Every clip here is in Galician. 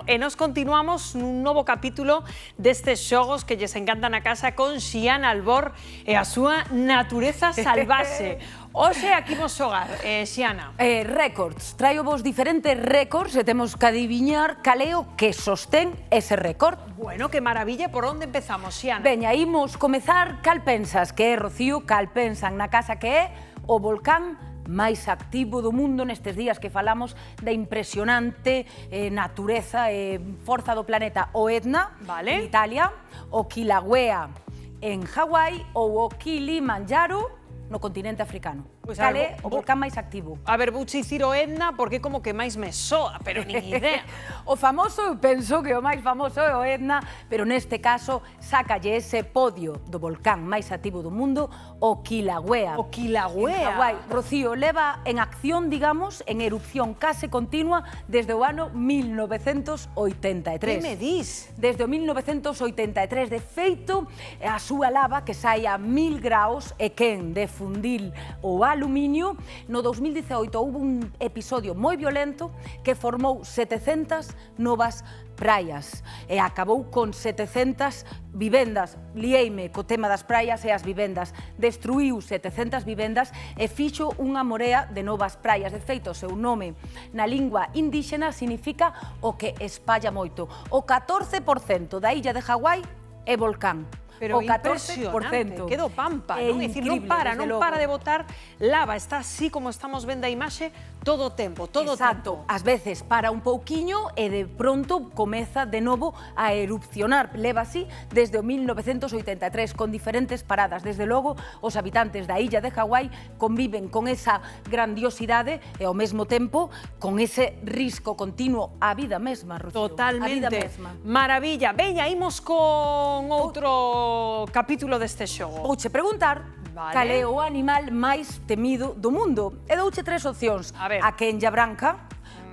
e nos continuamos nun novo capítulo destes xogos que lles encantan a casa con Xiana Albor e a súa natureza salvaxe. Hoxe aquí vos xogar, Xiana. Récords. Traio vos diferentes récords e temos que adiviñar cal é o que sostén ese récord. Bueno, que maravilla, por onde empezamos, Xiana? Veña, imos comezar. Cal pensas que é, Rocío? Cal pensan na casa que é o volcán máis activo do mundo nestes días que falamos da impresionante natureza e forza do planeta? O Etna, en Italia, o Kilauea en Hawái ou o Kilimanjaro no continente africano. Cal é o volcán máis activo? A ver, vouche dicir o Etna porque como que máis me soa, pero nin idea. O famoso, eu penso que o máis famoso é o Etna, pero neste caso sácalle ese podio do volcán máis activo do mundo, o Kilauea. O Kilauea. En Hawái. Rocío, leva en acción, digamos, en erupción case continua desde o ano 1983. Que me dis? Desde o 1983. De feito, a súa lava que sai a 1000 graus e quen de fundir o aluminio, no 2018 houve un episodio moi violento que formou 700 novas praias e acabou con 700 vivendas. Lieime co tema das praias e as vivendas. Destruiu 700 vivendas e fixo unha morea de novas praias. De feito, o seu nome na lingua indíxena significa o que espalla moito. O 14% da illa de Hawái é volcán. Pero o 14%. Quedo pampa, non? É dicir, non para de botar lava, está así como estamos vendo a imaxe todo o tempo, todo o tempo. Exacto, ás veces para un pouquiño e de pronto comeza de novo a erupcionar. Leva así desde o 1983 con diferentes paradas. Desde logo, os habitantes da illa de Hawái conviven con esa grandiosidade e ao mesmo tempo con ese risco continuo á vida mesma, Rocío. Totalmente. A vida mesma. Maravilla. Veña, imos con outro capítulo deste xogo. Vouche preguntar cal é o animal máis temido do mundo. E douche tres opcións. A quenlla branca,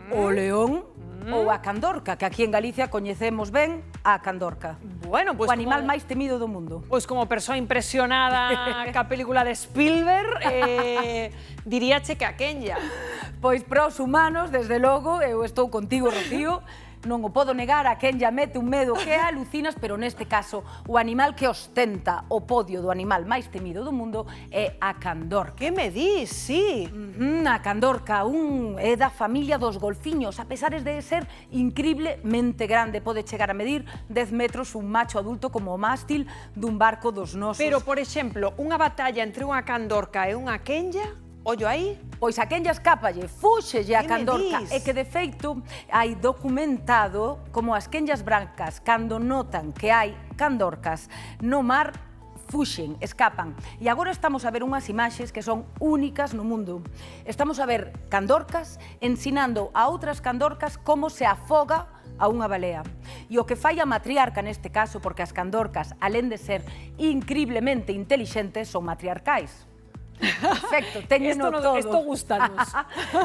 o león ou a candorca, que aquí en Galicia coñecemos ben a candorca. Bueno, pues o animal máis temido do mundo. Pois como persoa impresionada ca película de Spielberg, diríache que a quenlla. Pois para os humanos, desde logo, eu estou contigo, Rocío, non o podo negar, a quen lla mete un medo que alucinas, pero neste caso o animal que ostenta o podio do animal máis temido do mundo é a candorca. Que me dis? Sí. A candorca é da familia dos golfiños, a pesar de ser increíblemente grande, pode chegar a medir 10 metros un macho adulto como o mástil dun barco dos nosos. Pero, por exemplo, unha batalla entre unha candorca e unha quenlla, ollo aí. Pois a quen lla escápalle, fúxelle a candorca. E que, de feito, hai documentado como as quenllas brancas, cando notan que hai candorcas no mar, fuxen, escapan. E agora estamos a ver unhas imaxes que son únicas no mundo. Estamos a ver candorcas ensinando a outras candorcas como se afoga a unha balea. E o que fai a matriarca neste caso, porque as candorcas, alén de ser increíblemente intelixentes, son matriarcais. Perfecto, teñeno todo. Isto gustanos.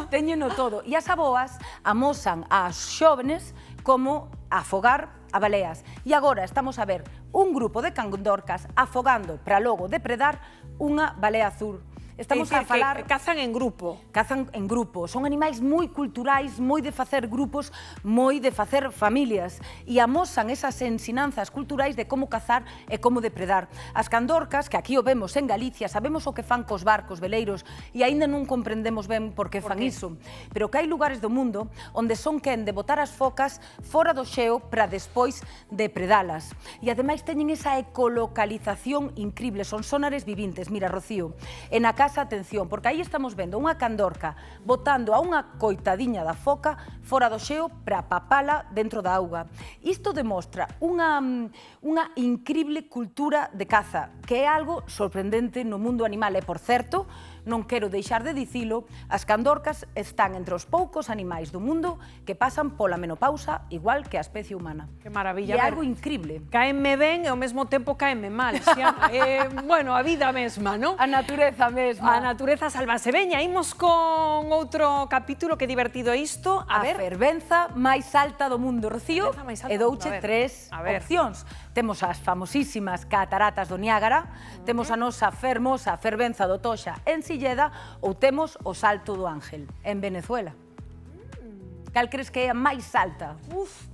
Teñeno todo. E as aboas amosan ás xóvenes como afogar a baleas. E agora estamos a ver un grupo de candorcas afogando para logo depredar unha balea azul. Estamos a falar... Cazan en grupo. Cazan en grupo. Son animais moi culturais, moi de facer grupos, moi de facer familias. E amosan esas ensinanzas culturais de como cazar e como depredar. As candorcas, que aquí o vemos en Galicia, sabemos o que fan cos barcos veleiros e aínda non comprendemos ben por que fan iso. Pero que hai lugares do mundo onde son quen de botar as focas fora do xeo para despois depredalas. E ademais teñen esa ecolocalización increíble. Son sonares vivintes. Mira, Rocío, en a casa, atención, porque aí estamos vendo unha candorca botando a unha coitadiña da foca fora do xeo para papala dentro da auga. Isto demostra unha increíble cultura de caza, que é algo sorprendente no mundo animal. E, por certo, non quero deixar de dicilo, as candorcas están entre os poucos animais do mundo que pasan pola menopausa igual que a especie humana. Que maravilla. E é algo increíble. Caenme ben e ao mesmo tempo caenme mal. Bueno, a vida mesma, non? A natureza mesma. A natureza salvase. Veña, imos con outro capítulo, que divertido é isto. A fervenza máis alta do mundo, Rocío, e douche tres opcións. Temos as famosísimas cataratas do Niágara, temos a nosa fermosa fervenza do Toxa en Silleda ou temos o Salto do Ángel en Venezuela. cal crees que é a máis alta?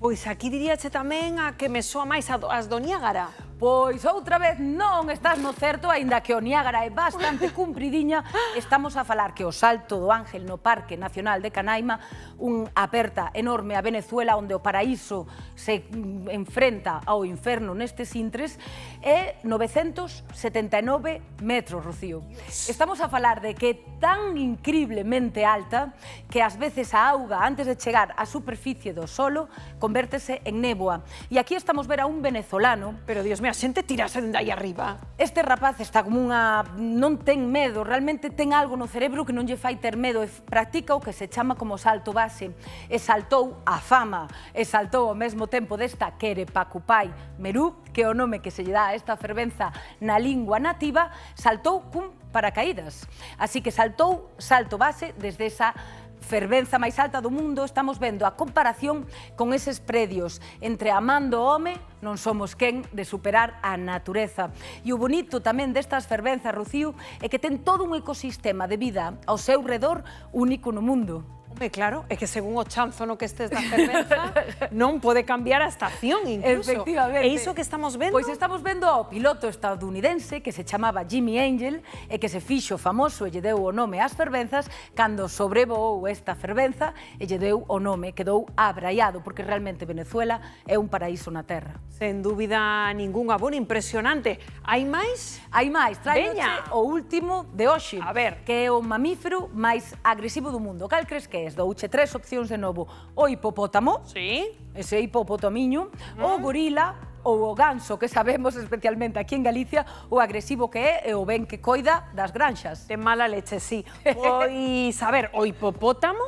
Pois aquí diríache tamén a que me soa máis as do Niágara. Pois outra vez non estás no certo, aínda que o Niágara é bastante cumpridiña. Estamos a falar que o Salto do Ángel no Parque Nacional de Canaima, unha aperta enorme a Venezuela, onde o paraíso se enfrenta ao inferno nestes intres, é 979 metros, Rocío. Estamos a falar de que é tan increíblemente alta que ás veces a auga, antes de chegar á superficie do solo, convértese en néboa. E aquí estamos ver a un venezolano. Pero, Dios mío, a xente tirase dende aí arriba. Este rapaz está como unha... non ten medo, realmente ten algo no cerebro que non lle fai ter medo, e practica o que se chama como salto base, e saltou a fama, e saltou ao mesmo tempo desta Querepacupai Merú, que é o nome que se lle dá a esta fervenza na lingua nativa, saltou cun paracaídas. Así que saltou salto base desde esa fervenza máis alta do mundo. Estamos vendo a comparación con eses predios entre amando o home, non somos quen de superar a natureza. E o bonito tamén destas fervenzas, Rocío, é que ten todo un ecosistema de vida ao seu redor único no mundo. Home, claro, é que según o chanzo no que estes da fervenza, non pode cambiar a estación, incluso. Efectivamente. E iso que estamos vendo? Pois estamos vendo ao piloto estadounidense que se chamaba Jimmy Angel e que se fixo famoso e lle deu o nome ás fervenzas cando sobrevoou esta fervenza e lle deu o nome, quedou abraiado, porque realmente Venezuela é un paraíso na terra. Sen dúbida ningunha, bueno, impresionante. Hai máis? Hai máis, traioche o último de hoxe, A ver. que é o mamífero máis agresivo do mundo. Cal crees que é? Douche tres opcións de novo. O hipopótamo, Sí. ese hipopotamiño, o gorila, ou o ganso, que sabemos especialmente aquí en Galicia o agresivo que é e o ben que coida das granxas. Ten mala leche, sí. Pois, a ver, o hipopótamo?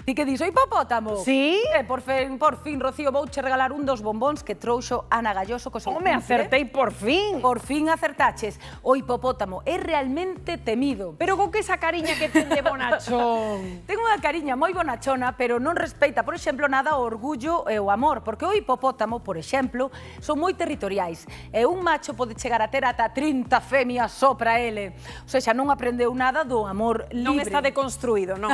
Ti que dis, o hipopótamo? Sí. Por fin, Rocío, vouche regalar un dos bombóns que trouxo Ana Galloso co seu Home, acertei por fin. Por fin acertaches. O hipopótamo é realmente temido. Pero con que esa cariña que ten de bonachón? Ten unha cariña moi bonachona, pero non respeita, por exemplo, nada o orgullo e o amor, porque o hipopótamo, por exemplo, son moi territoriais, e un macho pode chegar a ter ata 30 femias só para ele. O sea, non aprendeu nada do amor libre. Non está deconstruído, non?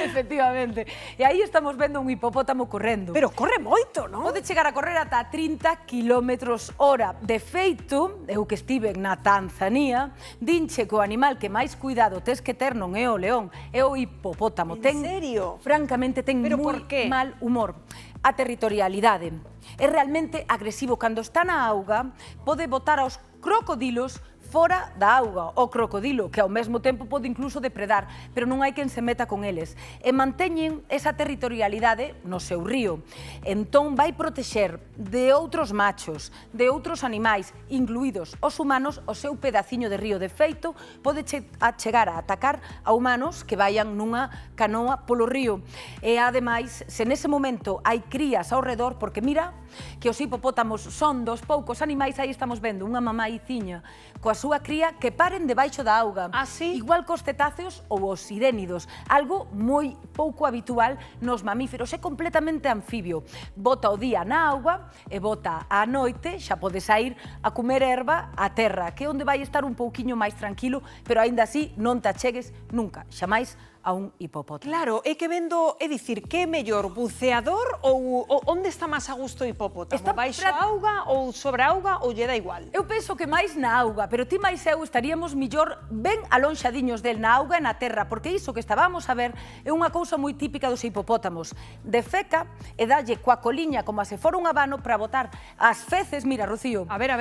Efectivamente. E aí estamos vendo un hipopótamo correndo. Pero corre moito, non? Pode chegar a correr ata 30 km/h. De feito, eu que estive na Tanzania, dinche que o animal que máis cuidado tes que ter non é o león, é o hipopótamo. En serio? Francamente, ten Pero moi por qué? mal humor. A territorialidade. É realmente agresivo. Cando está na auga, pode botar aos crocodilos fora da auga. O crocodilo, que ao mesmo tempo pode incluso depredar, pero non hai quen se meta con eles. E manteñen esa territorialidade no seu río. Entón vai protexer de outros machos, de outros animais, incluídos os humanos, o seu pedaciño de río. De feito, pode chegar a atacar a humanos que vayan nunha canoa polo río. E ademais, se nese momento hai crías ao redor, porque mira que os hipopótamos son dos poucos animais, aí estamos vendo unha mamaiciña coa súa cría que paren debaixo da auga. Ah, sí? Igual cos cetáceos ou os sirénidos, algo moi pouco habitual nos mamíferos, é completamente anfibio. Bota o día na auga e bota a noite, xa pode sair a comer erva á terra, que é onde vai estar un pouquiño máis tranquilo, pero aínda así non te achegues nunca, xamais a un hipopótamo. Claro, é que vendo, é dicir, que é mellor, buceador ou onde está máis a gusto o hipopótamo? Está Baixo a auga ou sobre a auga ou lle dá igual? Eu penso que máis na auga, pero ti máis eu estaríamos millor ben alonxadiños del na auga e na terra, porque iso que estábamos a ver é unha cousa moi típica dos hipopótamos. Defeca e dalle coa coliña como se fora un abano para botar as feces, mira, Rocío. A ver.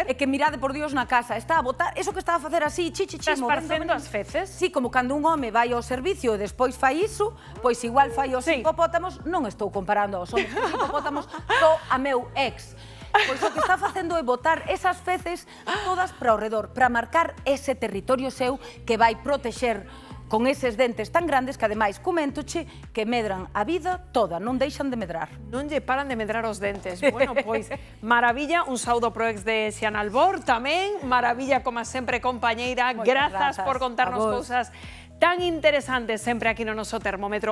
É que mirade por Dios na casa, está a botar, eso que está a facer así, Esparcendo as feces? Sí, como cando un home vai ao servicio e despois fai iso, pois igual fai os Sí. hipopótamos, non estou comparando aos homens os hipopótamos, só a meu ex. Pois o que está facendo é botar esas feces todas para o redor, para marcar ese territorio seu que vai protexer con eses dentes tan grandes que, ademais, coméntoche que medran a vida toda, non deixan de medrar. Non lle paran de medrar os dentes. Bueno, pois, maravilla, un saúdo pro ex de Xiana Albor, tamén, maravilla, como sempre, compañeira, grazas por contarnos a vos. cousas tan interesantes sempre aquí no noso termómetro.